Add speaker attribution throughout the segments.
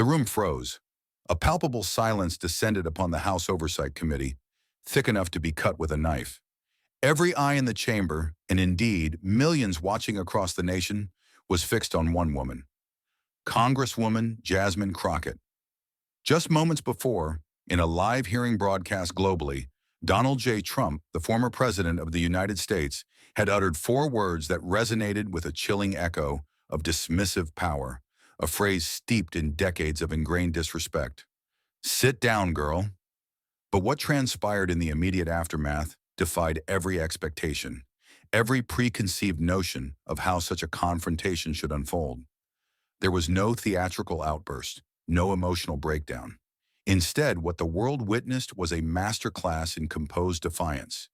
Speaker 1: The room froze. A palpable silence descended upon the House Oversight Committee, thick enough to be cut with a knife. Every eye in the chamber, and indeed millions watching across the nation, was fixed on one woman, Congresswoman Jasmine Crockett. Just moments before, in a live hearing broadcast globally, Donald J. Trump, the former president of the United States, had uttered four words that resonated with a chilling echo of dismissive power, a phrase steeped in decades of ingrained disrespect. "Sit down, girl." But what transpired in the immediate aftermath defied every expectation, every preconceived notion of how such a confrontation should unfold. There was no theatrical outburst, no emotional breakdown. Instead, what the world witnessed was a masterclass in composed defiance,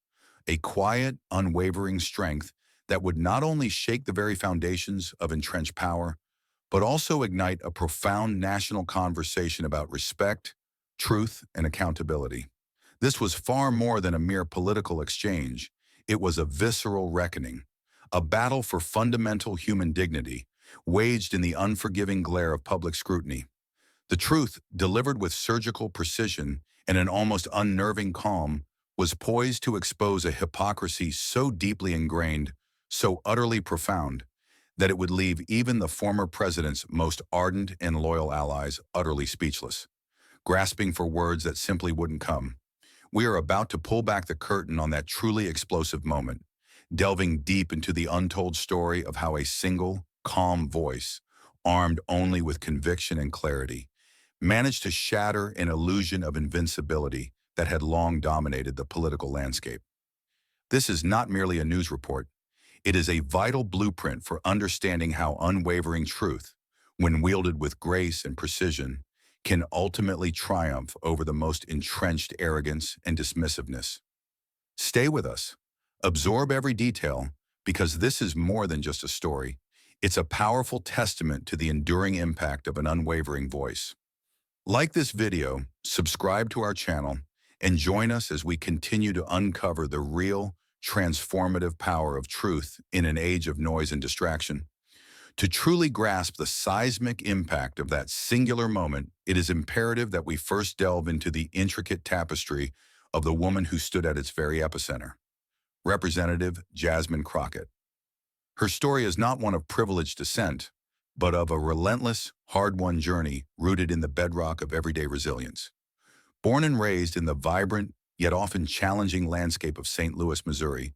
Speaker 1: a quiet, unwavering strength that would not only shake the very foundations of entrenched power, but also ignite a profound national conversation about respect, truth, and accountability. This was far more than a mere political exchange. It was a visceral reckoning, a battle for fundamental human dignity, waged in the unforgiving glare of public scrutiny. The truth, delivered with surgical precision and an almost unnerving calm, was poised to expose a hypocrisy so deeply ingrained, so utterly profound, that it would leave even the former president's most ardent and loyal allies utterly speechless, grasping for words that simply wouldn't come. We are about to pull back the curtain on that truly explosive moment, delving deep into the untold story of how a single, calm voice, armed only with conviction and clarity, managed to shatter an illusion of invincibility that had long dominated the political landscape. This is not merely a news report. It is a vital blueprint for understanding how unwavering truth, when wielded with grace and precision, can ultimately triumph over the most entrenched arrogance and dismissiveness. Stay with us. Absorb every detail, because this is more than just a story. It's a powerful testament to the enduring impact of an unwavering voice. Like this video, subscribe to our channel, and join us as we continue to uncover the real, transformative power of truth in an age of noise and distraction. To truly grasp the seismic impact of that singular moment, it is imperative that we first delve into the intricate tapestry of the woman who stood at its very epicenter, Representative Jasmine Crockett. Her story is not one of privileged descent, but of a relentless, hard-won journey rooted in the bedrock of everyday resilience. Born and raised in the vibrant, yet often challenging landscape of St. Louis, Missouri,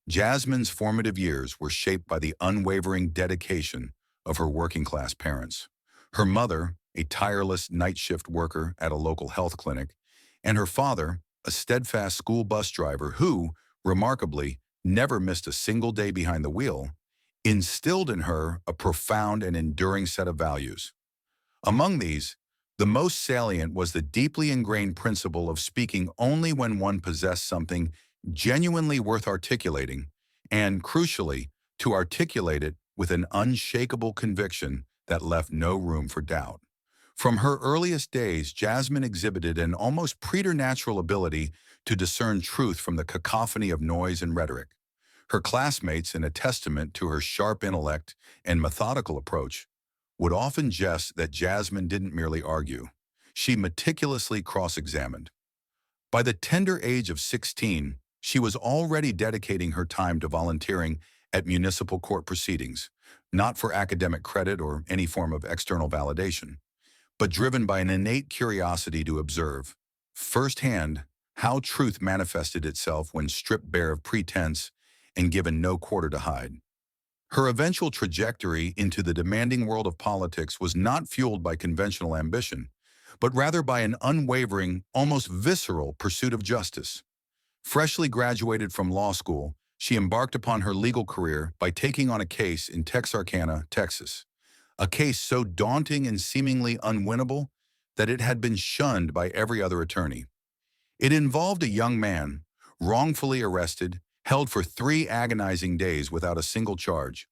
Speaker 1: Jasmine's formative years were shaped by the unwavering dedication of her working-class parents. Her mother, a tireless night shift worker at a local health clinic, and her father, a steadfast school bus driver who, remarkably, never missed a single day behind the wheel, instilled in her a profound and enduring set of values. Among these, the most salient was the deeply ingrained principle of speaking only when one possessed something genuinely worth articulating, and, crucially, to articulate it with an unshakable conviction that left no room for doubt. From her earliest days, Jasmine exhibited an almost preternatural ability to discern truth from the cacophony of noise and rhetoric. Her classmates, in a testament to her sharp intellect and methodical approach, would often jest that Jasmine didn't merely argue. She meticulously cross-examined. By the tender age of 16, she was already dedicating her time to volunteering at municipal court proceedings, not for academic credit or any form of external validation, but driven by an innate curiosity to observe, firsthand, how truth manifested itself when stripped bare of pretense and given no quarter to hide. Her eventual trajectory into the demanding world of politics was not fueled by conventional ambition, but rather by an unwavering, almost visceral pursuit of justice. Freshly graduated from law school, she embarked upon her legal career by taking on a case in Texarkana, Texas, a case so daunting and seemingly unwinnable that it had been shunned by every other attorney. It involved a young man, wrongfully arrested, held for 3 agonizing days without a single charge.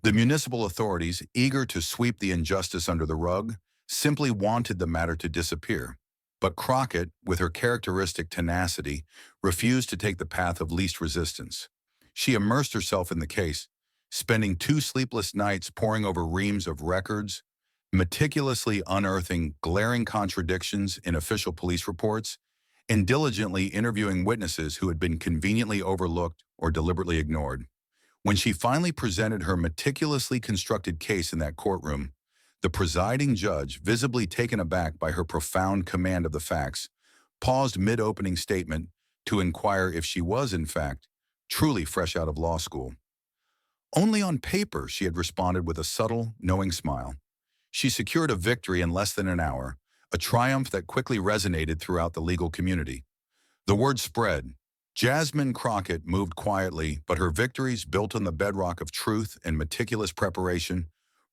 Speaker 1: The municipal authorities, eager to sweep the injustice under the rug, simply wanted the matter to disappear. But Crockett, with her characteristic tenacity, refused to take the path of least resistance. She immersed herself in the case, spending 2 sleepless nights poring over reams of records, meticulously unearthing glaring contradictions in official police reports, and diligently interviewing witnesses who had been conveniently overlooked or deliberately ignored. When she finally presented her meticulously constructed case in that courtroom, the presiding judge, visibly taken aback by her profound command of the facts, paused mid-opening statement to inquire if she was, in fact, truly fresh out of law school. Only on paper, she had responded with a subtle, knowing smile. She secured a victory in less than an hour, a triumph that quickly resonated throughout the legal community. The word spread. Jasmine Crockett moved quietly, but her victories, built on the bedrock of truth and meticulous preparation,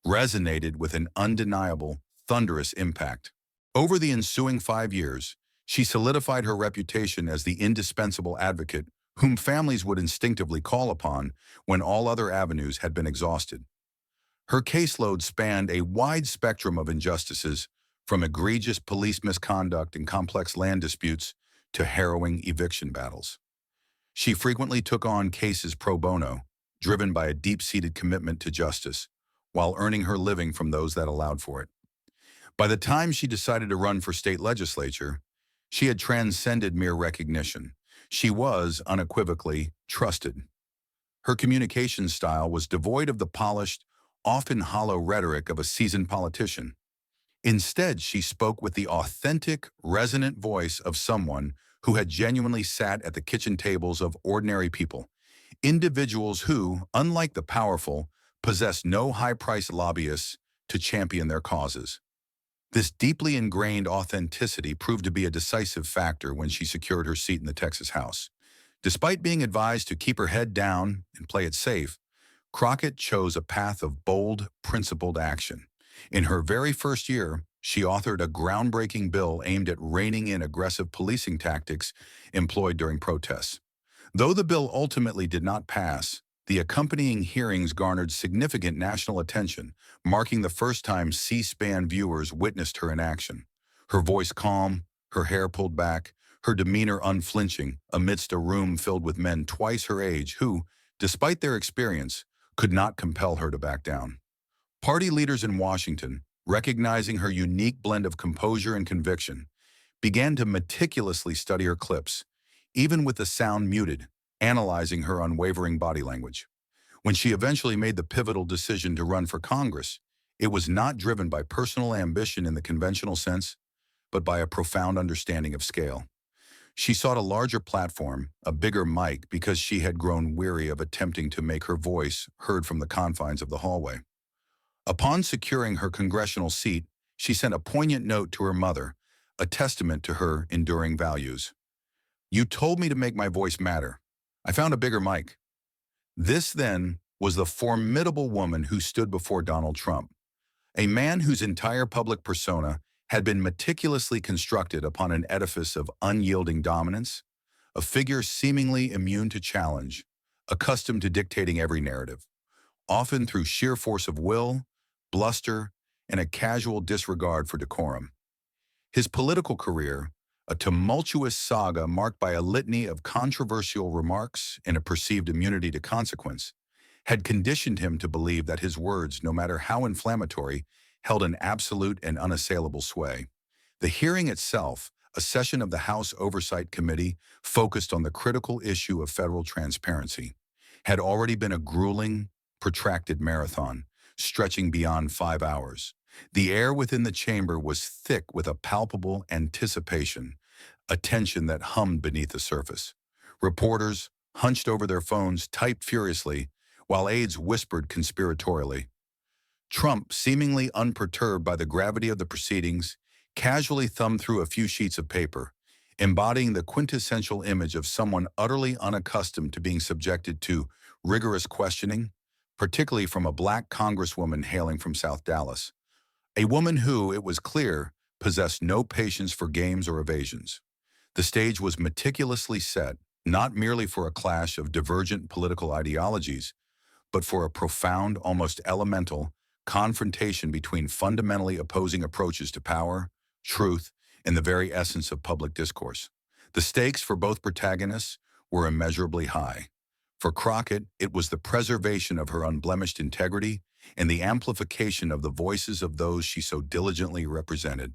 Speaker 1: resonated with an undeniable, thunderous impact. Over the ensuing 5 years, she solidified her reputation as the indispensable advocate whom families would instinctively call upon when all other avenues had been exhausted. Her caseload spanned a wide spectrum of injustices, from egregious police misconduct and complex land disputes to harrowing eviction battles. She frequently took on cases pro bono, driven by a deep-seated commitment to justice, while earning her living from those that allowed for it. By the time she decided to run for state legislature, she had transcended mere recognition. She was, unequivocally, trusted. Her communication style was devoid of the polished, often hollow rhetoric of a seasoned politician. Instead, she spoke with the authentic, resonant voice of someone who had genuinely sat at the kitchen tables of ordinary people, individuals who, unlike the powerful, possessed no high-priced lobbyists to champion their causes. This deeply ingrained authenticity proved to be a decisive factor when she secured her seat in the Texas House. Despite being advised to keep her head down and play it safe, Crockett chose a path of bold, principled action. In her very first year, she authored a groundbreaking bill aimed at reining in aggressive policing tactics employed during protests. Though the bill ultimately did not pass, the accompanying hearings garnered significant national attention, marking the first time C-SPAN viewers witnessed her in action. Her voice calm, her hair pulled back, her demeanor unflinching amidst a room filled with men twice her age who, despite their experience, could not compel her to back down. Party leaders in Washington, recognizing her unique blend of composure and conviction, began to meticulously study her clips, even with the sound muted, analyzing her unwavering body language. When she eventually made the pivotal decision to run for Congress, it was not driven by personal ambition in the conventional sense, but by a profound understanding of scale. She sought a larger platform, a bigger mic, because she had grown weary of attempting to make her voice heard from the confines of the hallway. Upon securing her congressional seat, she sent a poignant note to her mother, a testament to her enduring values. "You told me to make my voice matter. I found a bigger mic." This, then, was the formidable woman who stood before Donald Trump, a man whose entire public persona had been meticulously constructed upon an edifice of unyielding dominance, a figure seemingly immune to challenge, accustomed to dictating every narrative, often through sheer force of will, bluster, and a casual disregard for decorum. His political career, a tumultuous saga marked by a litany of controversial remarks and a perceived immunity to consequence, had conditioned him to believe that his words, no matter how inflammatory, held an absolute and unassailable sway. The hearing itself, a session of the House Oversight Committee focused on the critical issue of federal transparency, had already been a grueling, protracted marathon, stretching beyond 5 hours. The air within the chamber was thick with a palpable anticipation, a tension that hummed beneath the surface. Reporters, hunched over their phones, typed furiously, while aides whispered conspiratorially. Trump, seemingly unperturbed by the gravity of the proceedings, casually thumbed through a few sheets of paper, embodying the quintessential image of someone utterly unaccustomed to being subjected to rigorous questioning, particularly from a black congresswoman hailing from South Dallas. A woman who, it was clear, possessed no patience for games or evasions. The stage was meticulously set, not merely for a clash of divergent political ideologies, but for a profound, almost elemental, confrontation between fundamentally opposing approaches to power, truth, and the very essence of public discourse. The stakes for both protagonists were immeasurably high. For Crockett, it was the preservation of her unblemished integrity, and the amplification of the voices of those she so diligently represented.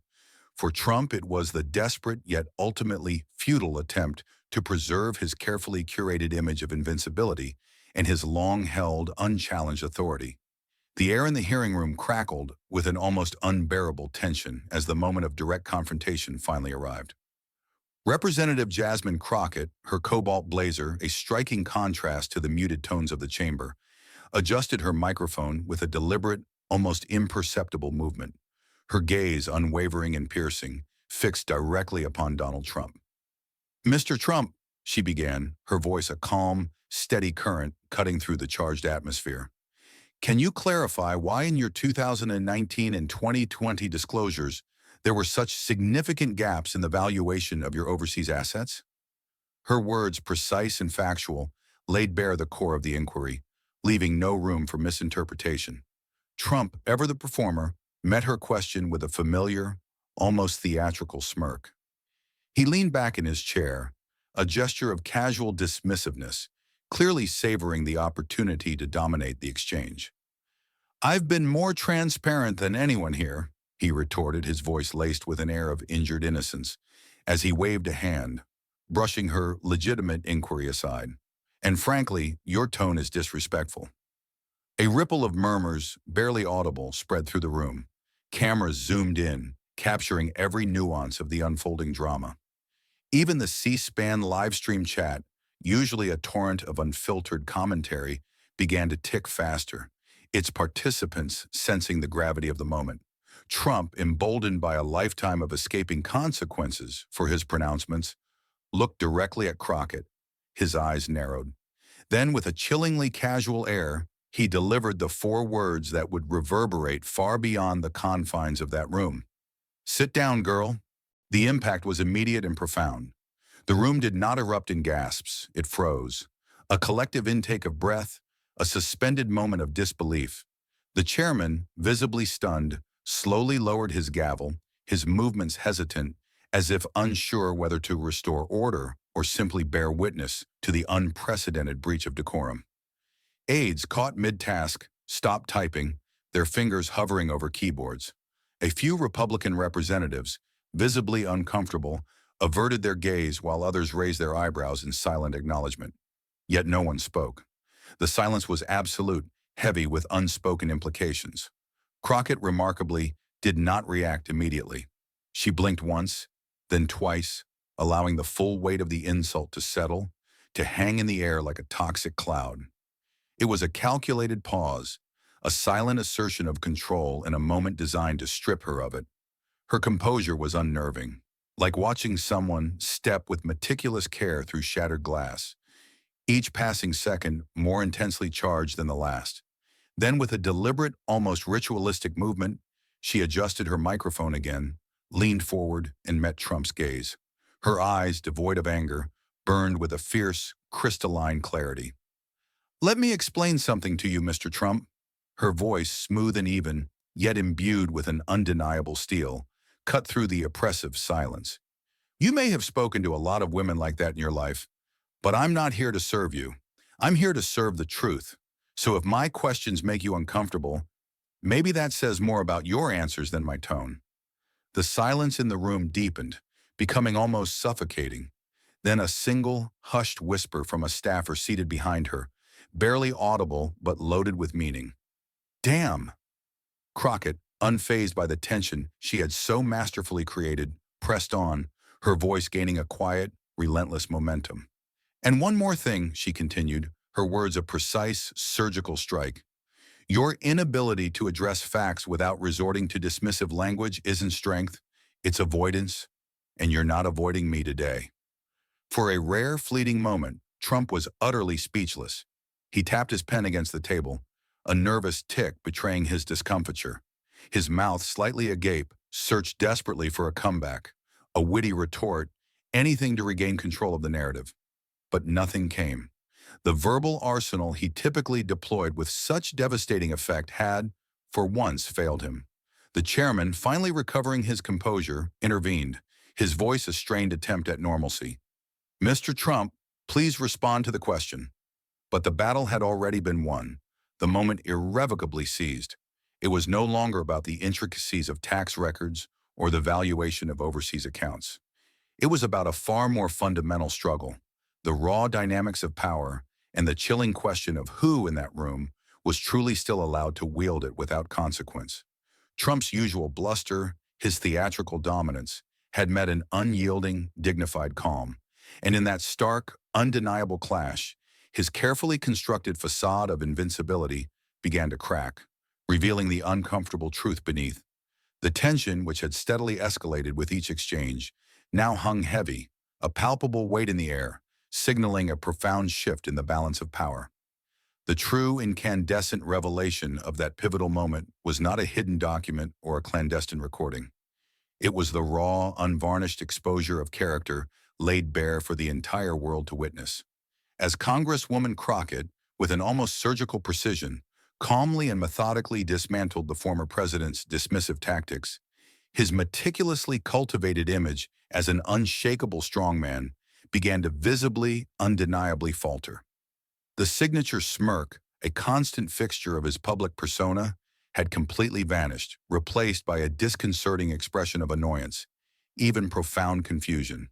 Speaker 1: For Trump, it was the desperate yet ultimately futile attempt to preserve his carefully curated image of invincibility and his long-held, unchallenged authority. The air in the hearing room crackled with an almost unbearable tension as the moment of direct confrontation finally arrived. Representative Jasmine Crockett, her cobalt blazer a striking contrast to the muted tones of the chamber, adjusted her microphone with a deliberate, almost imperceptible movement, her gaze unwavering and piercing, fixed directly upon Donald Trump. "Mr. Trump," she began, her voice a calm, steady current cutting through the charged atmosphere. "Can you clarify why in your 2019 and 2020 disclosures there were such significant gaps in the valuation of your overseas assets?" Her words, precise and factual, laid bare the core of the inquiry, leaving no room for misinterpretation. Trump, ever the performer, met her question with a familiar, almost theatrical smirk. He leaned back in his chair, a gesture of casual dismissiveness, clearly savoring the opportunity to dominate the exchange. "I've been more transparent than anyone here," he retorted, his voice laced with an air of injured innocence, as he waved a hand, brushing her legitimate inquiry aside. "And frankly, your tone is disrespectful." A ripple of murmurs, barely audible, spread through the room. Cameras zoomed in, capturing every nuance of the unfolding drama. Even the C-SPAN livestream chat, usually a torrent of unfiltered commentary, began to tick faster, its participants sensing the gravity of the moment. Trump, emboldened by a lifetime of escaping consequences for his pronouncements, looked directly at Crockett, his eyes narrowed. Then, with a chillingly casual air, he delivered the four words that would reverberate far beyond the confines of that room. "Sit down, girl." The impact was immediate and profound. The room did not erupt in gasps, it froze. A collective intake of breath, a suspended moment of disbelief. The chairman, visibly stunned, slowly lowered his gavel, his movements hesitant, as if unsure whether to restore order or simply bear witness to the unprecedented breach of decorum. Aides, caught mid-task, stopped typing, their fingers hovering over keyboards. A few Republican representatives, visibly uncomfortable, averted their gaze while others raised their eyebrows in silent acknowledgement. Yet no one spoke. The silence was absolute, heavy with unspoken implications. Crockett, remarkably, did not react immediately. She blinked once, then twice, allowing the full weight of the insult to settle, to hang in the air like a toxic cloud. It was a calculated pause, a silent assertion of control in a moment designed to strip her of it. Her composure was unnerving, like watching someone step with meticulous care through shattered glass, each passing second more intensely charged than the last. Then, with a deliberate, almost ritualistic movement, she adjusted her microphone again, leaned forward, and met Trump's gaze. Her eyes, devoid of anger, burned with a fierce, crystalline clarity. "Let me explain something to you, Mr. Trump." Her voice, smooth and even, yet imbued with an undeniable steel, cut through the oppressive silence. "You may have spoken to a lot of women like that in your life, but I'm not here to serve you. I'm here to serve the truth. So if my questions make you uncomfortable, maybe that says more about your answers than my tone." The silence in the room deepened, becoming almost suffocating. Then a single, hushed whisper from a staffer seated behind her, barely audible but loaded with meaning. "Damn." Crockett, unfazed by the tension she had so masterfully created, pressed on, her voice gaining a quiet, relentless momentum. "And one more thing," she continued, her words a precise, surgical strike. "Your inability to address facts without resorting to dismissive language isn't strength, it's avoidance, and you're not avoiding me today." For a rare, fleeting moment, Trump was utterly speechless. He tapped his pen against the table, a nervous tick betraying his discomfiture. His mouth, slightly agape, searched desperately for a comeback, a witty retort, anything to regain control of the narrative. But nothing came. The verbal arsenal he typically deployed with such devastating effect had, for once, failed him. The chairman, finally recovering his composure, intervened, his voice a strained attempt at normalcy. "Mr. Trump, please respond to the question." But the battle had already been won. the moment irrevocably seized. It was no longer about the intricacies of tax records or the valuation of overseas accounts. It was about a far more fundamental struggle, the raw dynamics of power and the chilling question of who in that room was truly still allowed to wield it without consequence. Trump's usual bluster, his theatrical dominance, had met an unyielding, dignified calm. And in that stark, undeniable clash, his carefully constructed facade of invincibility began to crack, revealing the uncomfortable truth beneath. The tension, which had steadily escalated with each exchange, now hung heavy, a palpable weight in the air, signaling a profound shift in the balance of power. The true incandescent revelation of that pivotal moment was not a hidden document or a clandestine recording. It was the raw, unvarnished exposure of character laid bare for the entire world to witness. As Congresswoman Crockett, with an almost surgical precision, calmly and methodically dismantled the former president's dismissive tactics, his meticulously cultivated image as an unshakable strongman began to visibly, undeniably falter. The signature smirk, a constant fixture of his public persona, had completely vanished, replaced by a disconcerting expression of annoyance, even profound confusion.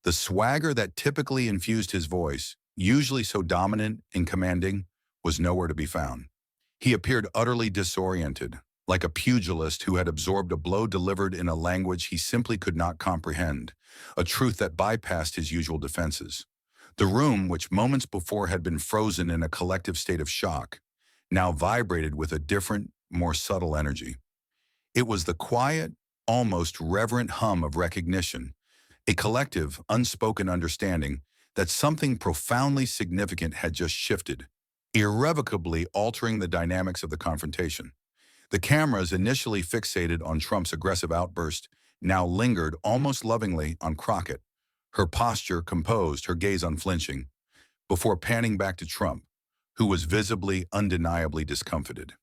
Speaker 1: The swagger that typically infused his voice, usually so dominant and commanding, was nowhere to be found. He appeared utterly disoriented, like a pugilist who had absorbed a blow delivered in a language he simply could not comprehend, a truth that bypassed his usual defenses. The room, which moments before had been frozen in a collective state of shock, now vibrated with a different, more subtle energy. It was the quiet, almost reverent hum of recognition, a collective, unspoken understanding that something profoundly significant had just shifted, irrevocably altering the dynamics of the confrontation. The cameras, initially fixated on Trump's aggressive outburst, now lingered almost lovingly on Crockett, her posture composed, her gaze unflinching, before panning back to Trump, who was visibly, undeniably discomfited.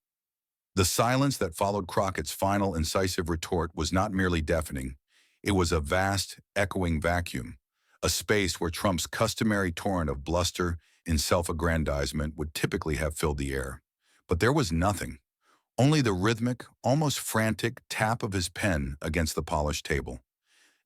Speaker 1: The silence that followed Crockett's final incisive retort was not merely deafening. It was a vast, echoing vacuum, a space where Trump's customary torrent of bluster and self-aggrandizement would typically have filled the air. But there was nothing, only the rhythmic, almost frantic tap of his pen against the polished table,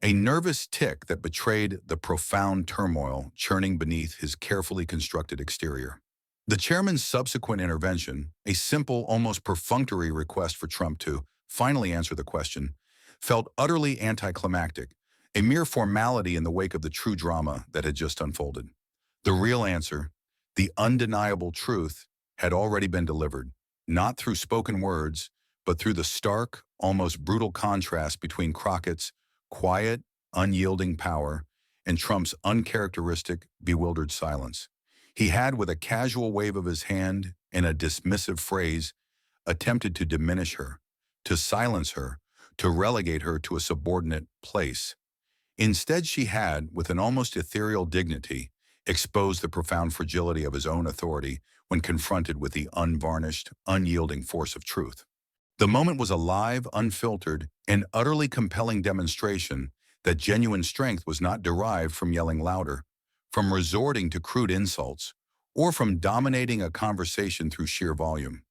Speaker 1: a nervous tick that betrayed the profound turmoil churning beneath his carefully constructed exterior. The chairman's subsequent intervention, a simple, almost perfunctory request for Trump to finally answer the question, felt utterly anticlimactic, a mere formality in the wake of the true drama that had just unfolded. The real answer, the undeniable truth, had already been delivered, not through spoken words, but through the stark, almost brutal contrast between Crockett's quiet, unyielding power and Trump's uncharacteristic, bewildered silence. He had, with a casual wave of his hand and a dismissive phrase, attempted to diminish her, to silence her, to relegate her to a subordinate place. Instead, she had, with an almost ethereal dignity, exposed the profound fragility of his own authority when confronted with the unvarnished, unyielding force of truth. The moment was a live, unfiltered, and utterly compelling demonstration that genuine strength was not derived from yelling louder, from resorting to crude insults, or from dominating a conversation through sheer volume.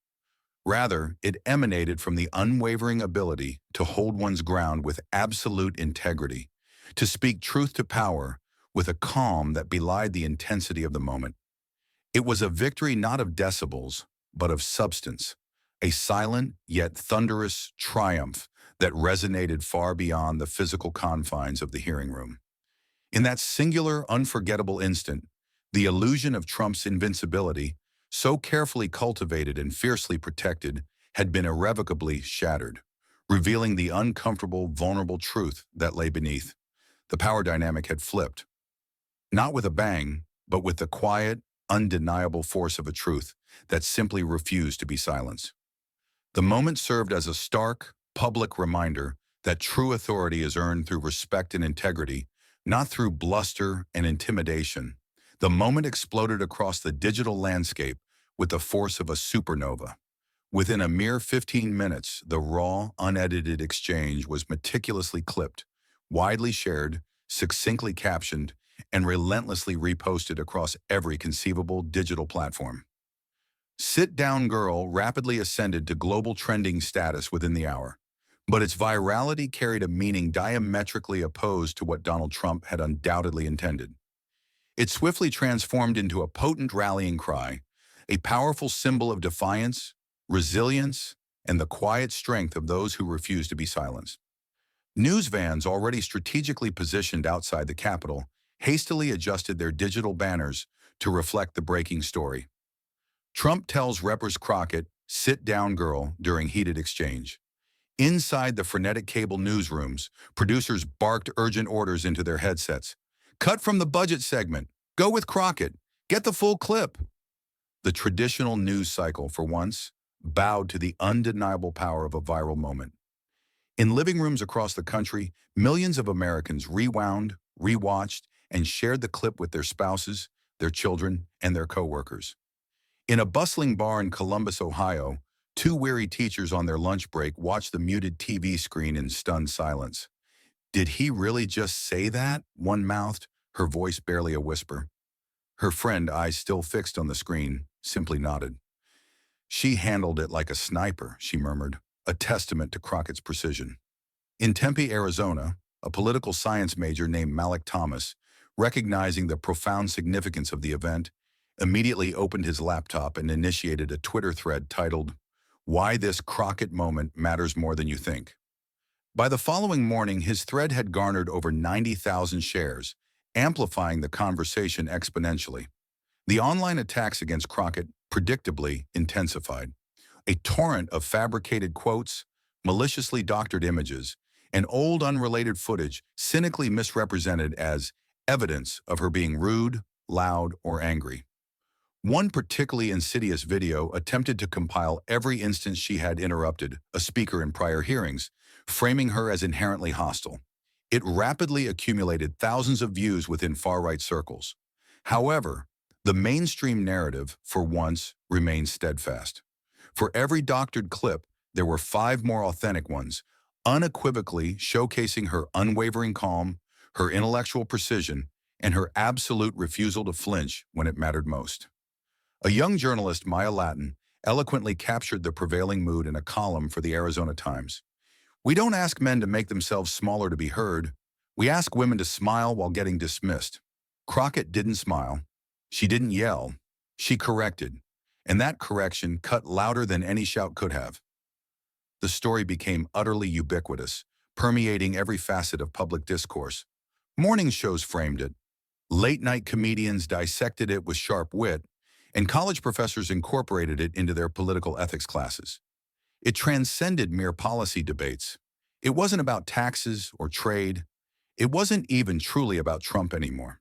Speaker 1: Rather, it emanated from the unwavering ability to hold one's ground with absolute integrity, to speak truth to power with a calm that belied the intensity of the moment. It was a victory not of decibels, but of substance, a silent yet thunderous triumph that resonated far beyond the physical confines of the hearing room. In that singular, unforgettable instant, the illusion of Trump's invincibility, so carefully cultivated and fiercely protected, had been irrevocably shattered, revealing the uncomfortable, vulnerable truth that lay beneath. The power dynamic had flipped, not with a bang, but with the quiet, undeniable force of a truth that simply refused to be silenced. The moment served as a stark, public reminder that true authority is earned through respect and integrity, not through bluster and intimidation. The moment exploded across the digital landscape with the force of a supernova. Within a mere 15 minutes, the raw, unedited exchange was meticulously clipped, widely shared, succinctly captioned, and relentlessly reposted across every conceivable digital platform. Sit Down Girl rapidly ascended to global trending status within the hour, but its virality carried a meaning diametrically opposed to what Donald Trump had undoubtedly intended. It swiftly transformed into a potent rallying cry, a powerful symbol of defiance, resilience, and the quiet strength of those who refuse to be silenced. News vans already strategically positioned outside the Capitol hastily adjusted their digital banners to reflect the breaking story. Trump tells Reppers Crockett, "Sit down, girl," during heated exchange. Inside the frenetic cable newsrooms, producers barked urgent orders into their headsets. "Cut from the budget segment. Go with Crockett. Get the full clip." The traditional news cycle, for once, bowed to the undeniable power of a viral moment. In living rooms across the country, millions of Americans rewound, rewatched, and shared the clip with their spouses, their children, and their coworkers. In a bustling bar in Columbus, Ohio, two weary teachers on their lunch break watched the muted TV screen in stunned silence. "Did he really just say that?" one mouthed, her voice barely a whisper. Her friend, eyes still fixed on the screen, simply nodded. "She handled it like a sniper," she murmured, a testament to Crockett's precision. In Tempe, Arizona, a political science major named Malik Thomas, recognizing the profound significance of the event, immediately opened his laptop and initiated a Twitter thread titled, "Why This Crockett Moment Matters More Than You Think." By the following morning, his thread had garnered over 90,000 shares, amplifying the conversation exponentially. The online attacks against Crockett predictably intensified. A torrent of fabricated quotes, maliciously doctored images, and old unrelated footage cynically misrepresented as evidence of her being rude, loud, or angry. One particularly insidious video attempted to compile every instance she had interrupted a speaker in prior hearings, framing her as inherently hostile. It rapidly accumulated thousands of views within far-right circles. However, the mainstream narrative, for once, remained steadfast. For every doctored clip, there were 5 more authentic ones, unequivocally showcasing her unwavering calm, her intellectual precision, and her absolute refusal to flinch when it mattered most. A young journalist, Maya Latin, eloquently captured the prevailing mood in a column for the Arizona Times. "We don't ask men to make themselves smaller to be heard. We ask women to smile while getting dismissed." Crockett didn't smile. She didn't yell. She corrected. And that correction cut louder than any shout could have. The story became utterly ubiquitous, permeating every facet of public discourse. Morning shows framed it. Late-night comedians dissected it with sharp wit, and college professors incorporated it into their political ethics classes. It transcended mere policy debates. It wasn't about taxes or trade. It wasn't even truly about Trump anymore.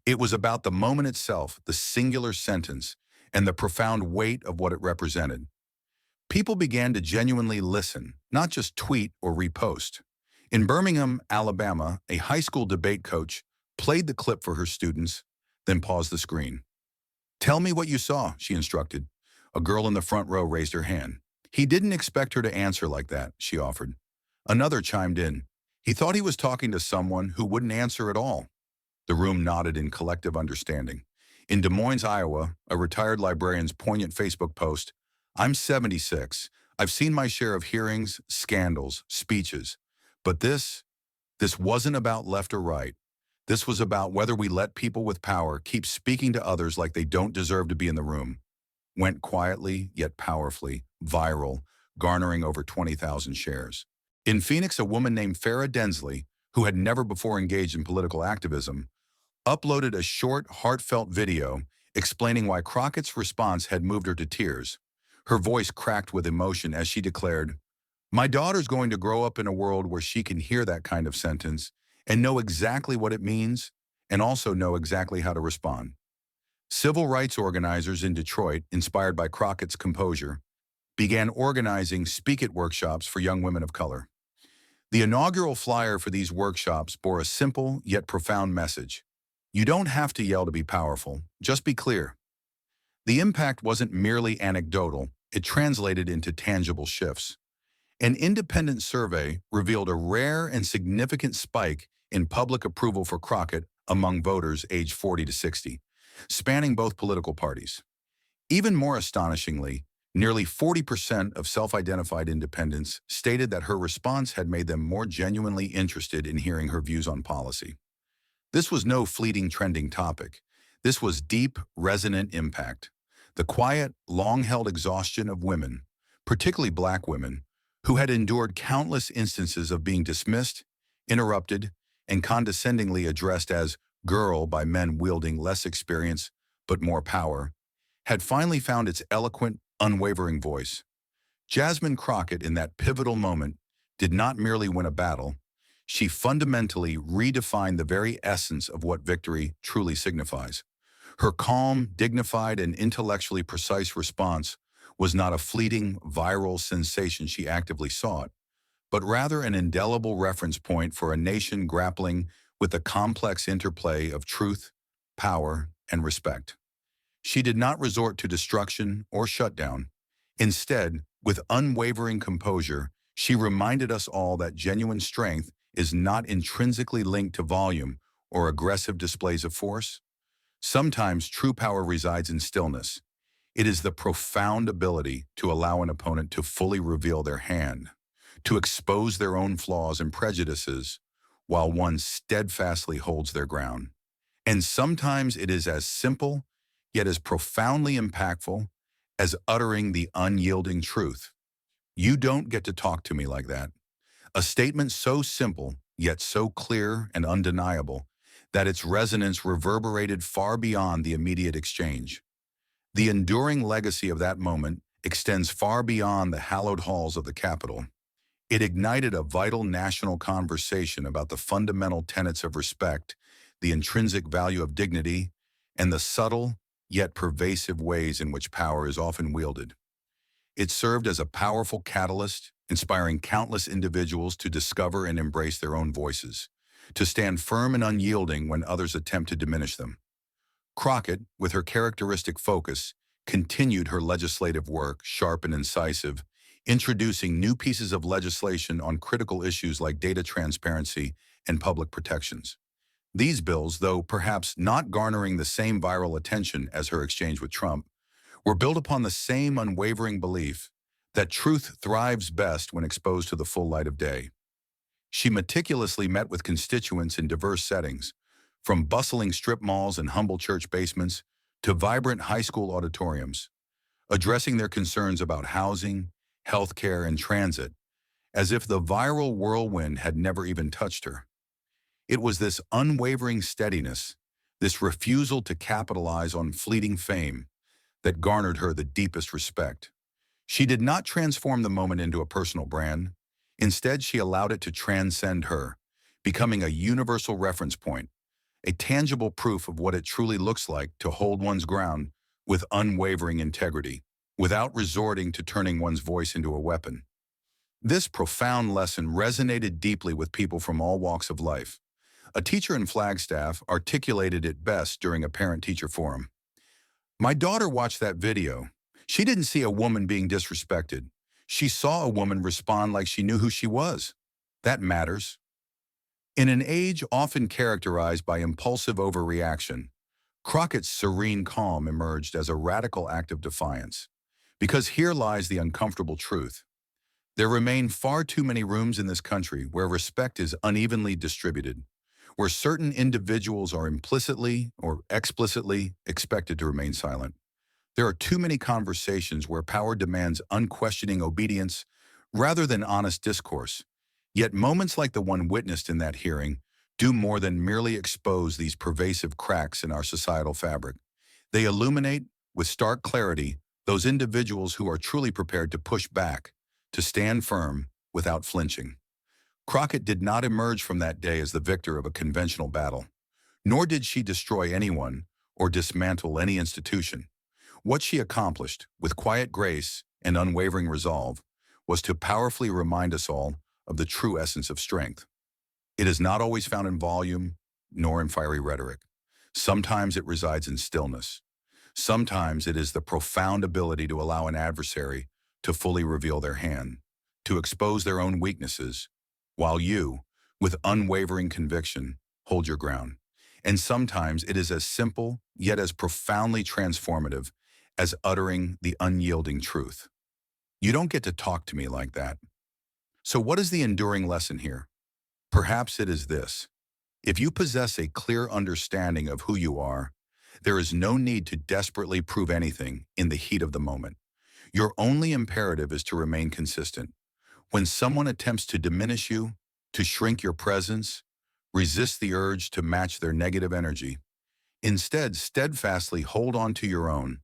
Speaker 1: It was about the moment itself, the singular sentence, and the profound weight of what it represented. People began to genuinely listen, not just tweet or repost. In Birmingham, Alabama, a high school debate coach played the clip for her students, then paused the screen. "Tell me what you saw," she instructed. A girl in the front row raised her hand. "He didn't expect her to answer like that," she offered. Another chimed in. "He thought he was talking to someone who wouldn't answer at all." The room nodded in collective understanding. In Des Moines, Iowa, a retired librarian's poignant Facebook post, "I'm 76. I've seen my share of hearings, scandals, speeches. But this wasn't about left or right. This was about whether we let people with power keep speaking to others like they don't deserve to be in the room." Went quietly, yet powerfully, viral, garnering over 20,000 shares. In Phoenix, a woman named Farah Densley, who had never before engaged in political activism, uploaded a short, heartfelt video explaining why Crockett's response had moved her to tears. Her voice cracked with emotion as she declared, "My daughter's going to grow up in a world where she can hear that kind of sentence and know exactly what it means and also know exactly how to respond." Civil rights organizers in Detroit, inspired by Crockett's composure, began organizing Speak It workshops for young women of color. The inaugural flyer for these workshops bore a simple yet profound message. You don't have to yell to be powerful, just be clear. The impact wasn't merely anecdotal, it translated into tangible shifts. An independent survey revealed a rare and significant spike in public approval for Crockett among voters aged 40 to 60, spanning both political parties. Even more astonishingly, nearly 40% of self-identified independents stated that her response had made them more genuinely interested in hearing her views on policy. This was no fleeting trending topic. This was deep, resonant impact. The quiet, long-held exhaustion of women, particularly Black women, who had endured countless instances of being dismissed, interrupted, and condescendingly addressed as girl by men wielding less experience but more power, had finally found its eloquent, unwavering voice. Jasmine Crockett, in that pivotal moment, did not merely win a battle, she fundamentally redefined the very essence of what victory truly signifies. Her calm, dignified, and intellectually precise response was not a fleeting, viral sensation she actively sought, but rather an indelible reference point for a nation grappling with the complex interplay of truth, power, and respect. She did not resort to destruction or shutdown. Instead, with unwavering composure, she reminded us all that genuine strength is not intrinsically linked to volume or aggressive displays of force. Sometimes true power resides in stillness. It is the profound ability to allow an opponent to fully reveal their hand, to expose their own flaws and prejudices, while one steadfastly holds their ground. And sometimes it is as simple, yet as profoundly impactful, as uttering the unyielding truth. You don't get to talk to me like that. A statement so simple, yet so clear and undeniable, that its resonance reverberated far beyond the immediate exchange. The enduring legacy of that moment extends far beyond the hallowed halls of the Capitol. It ignited a vital national conversation about the fundamental tenets of respect, the intrinsic value of dignity, and the subtle, yet pervasive ways in which power is often wielded. It served as a powerful catalyst, inspiring countless individuals to discover and embrace their own voices, to stand firm and unyielding when others attempt to diminish them. Crockett, with her characteristic focus, continued her legislative work, sharp and incisive, introducing new pieces of legislation on critical issues like data transparency and public protections. These bills, though perhaps not garnering the same viral attention as her exchange with Trump, were built upon the same unwavering belief that truth thrives best when exposed to the full light of day. She meticulously met with constituents in diverse settings, from bustling strip malls and humble church basements to vibrant high school auditoriums, addressing their concerns about housing, healthcare, and transit, as if the viral whirlwind had never even touched her. It was this unwavering steadiness, this refusal to capitalize on fleeting fame, that garnered her the deepest respect. She did not transform the moment into a personal brand. Instead, she allowed it to transcend her, becoming a universal reference point, a tangible proof of what it truly looks like to hold one's ground with unwavering integrity, without resorting to turning one's voice into a weapon. This profound lesson resonated deeply with people from all walks of life. A teacher in Flagstaff articulated it best during a parent-teacher forum. My daughter watched that video. She didn't see a woman being disrespected. She saw a woman respond like she knew who she was. That matters. In an age often characterized by impulsive overreaction, Crockett's serene calm emerged as a radical act of defiance. Because here lies the uncomfortable truth. There remain far too many rooms in this country where respect is unevenly distributed, where certain individuals are implicitly or explicitly expected to remain silent. There are too many conversations where power demands unquestioning obedience rather than honest discourse. Yet moments like the one witnessed in that hearing do more than merely expose these pervasive cracks in our societal fabric. They illuminate, with stark clarity, those individuals who are truly prepared to push back, to stand firm without flinching. Crockett did not emerge from that day as the victor of a conventional battle, nor did she destroy anyone or dismantle any institution. What she accomplished, with quiet grace and unwavering resolve, was to powerfully remind us all of the true essence of strength. It is not always found in volume, nor in fiery rhetoric. Sometimes it resides in stillness. Sometimes it is the profound ability to allow an adversary to fully reveal their hand, to expose their own weaknesses, while you, with unwavering conviction, hold your ground. And sometimes it is as simple, yet as profoundly transformative, as uttering the unyielding truth. You don't get to talk to me like that. So what is the enduring lesson here? Perhaps it is this. If you possess a clear understanding of who you are, there is no need to desperately prove anything in the heat of the moment. Your only imperative is to remain consistent. When someone attempts to diminish you, to shrink your presence, resist the urge to match their negative energy, instead steadfastly hold on to your own,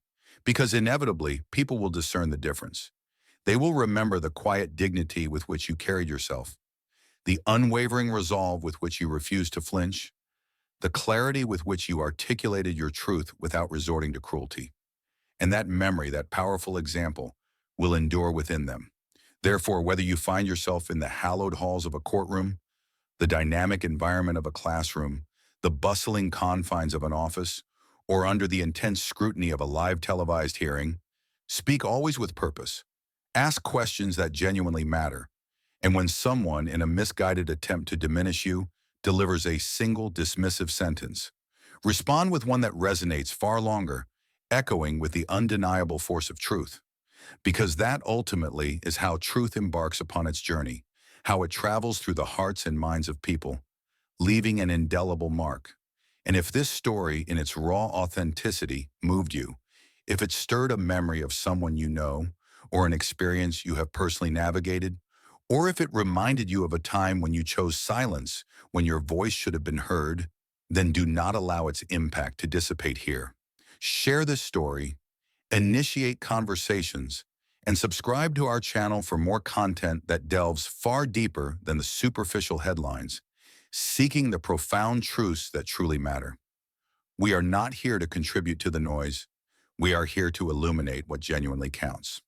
Speaker 1: because inevitably people will discern the difference. They will remember the quiet dignity with which you carried yourself, the unwavering resolve with which you refused to flinch, the clarity with which you articulated your truth without resorting to cruelty. And that memory, that powerful example, will endure within them. Therefore, whether you find yourself in the hallowed halls of a courtroom, the dynamic environment of a classroom, the bustling confines of an office, or under the intense scrutiny of a live televised hearing, speak always with purpose. Ask questions that genuinely matter. And when someone, in a misguided attempt to diminish you, delivers a single dismissive sentence, respond with one that resonates far longer, echoing with the undeniable force of truth. Because that ultimately is how truth embarks upon its journey, how it travels through the hearts and minds of people, leaving an indelible mark. And if this story, in its raw authenticity, moved you, if it stirred a memory of someone you know, or an experience you have personally navigated, or if it reminded you of a time when you chose silence, when your voice should have been heard, then do not allow its impact to dissipate here. Share this story, initiate conversations, and subscribe to our channel for more content that delves far deeper than the superficial headlines, seeking the profound truths that truly matter. We are not here to contribute to the noise. We are here to illuminate what genuinely counts.